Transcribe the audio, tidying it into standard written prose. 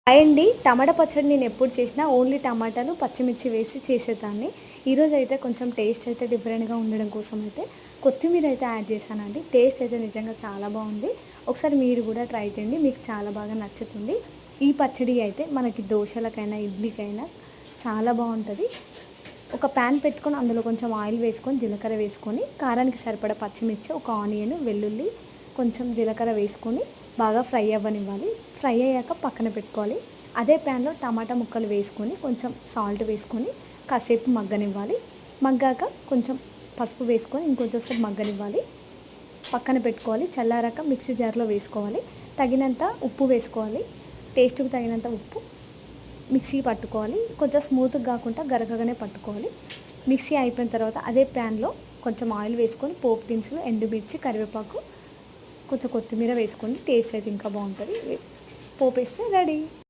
Hi అండి. టమాటా పచ్చడి నేను ఎప్పుడు చేసినా ఓన్లీ టమాటాలు, పచ్చిమిర్చి వేసి చేసేదాన్ని. ఈరోజు అయితే కొంచెం టేస్ట్ అయితే డిఫరెంట్‌గా ఉండడం కోసం అయితే కొత్తిమీర అయితే యాడ్ చేశానండి. టేస్ట్ అయితే నిజంగా చాలా బాగుంది. ఒకసారి మీరు కూడా ట్రై చేయండి. మీకు చాలా బాగా నచ్చుతుంది. ఈ పచ్చడి అయితే మనకి దోసలకైనా, ఇడ్లీకైనా చాలా బాగుంటుంది. ఒక ప్యాన్ పెట్టుకొని అందులో కొంచెం ఆయిల్ వేసుకొని, జీలకర్ర వేసుకొని, కారానికి సరిపడా పచ్చిమిర్చి, ఒక ఆనియన్, వెల్లుల్లి, కొంచెం జీలకర్ర వేసుకొని బాగా ఫ్రై అవ్వనివ్వాలి. ఫ్రై అయ్యాక పక్కన పెట్టుకోవాలి. అదే ప్యాన్లో టమాటా ముక్కలు వేసుకొని కొంచెం సాల్ట్ వేసుకొని కాసేపు మగ్గనివ్వాలి. మగ్గాక కొంచెం పసుపు వేసుకొని ఇంకొంచెం సేపు మగ్గనివ్వాలి. పక్కన పెట్టుకోవాలి. చల్లారాక మిక్సీ జార్లో వేసుకోవాలి. తగినంత ఉప్పు వేసుకోవాలి. టేస్ట్కి తగినంత ఉప్పు మిక్సీ పట్టుకోవాలి. కొంచెం స్మూత్గా కాకుండా గరగగానే పట్టుకోవాలి. మిక్సీ అయిపోయిన తర్వాత అదే ప్యాన్లో కొంచెం ఆయిల్ వేసుకొని పోపు దినుసులు, ఎండుమిర్చి, కరివేపాకు, కొంచెం కొత్తిమీర వేసుకోండి. టేస్ట్ అయితే ఇంకా బాగుంటుంది. పోపు వేస్తే రెడీ.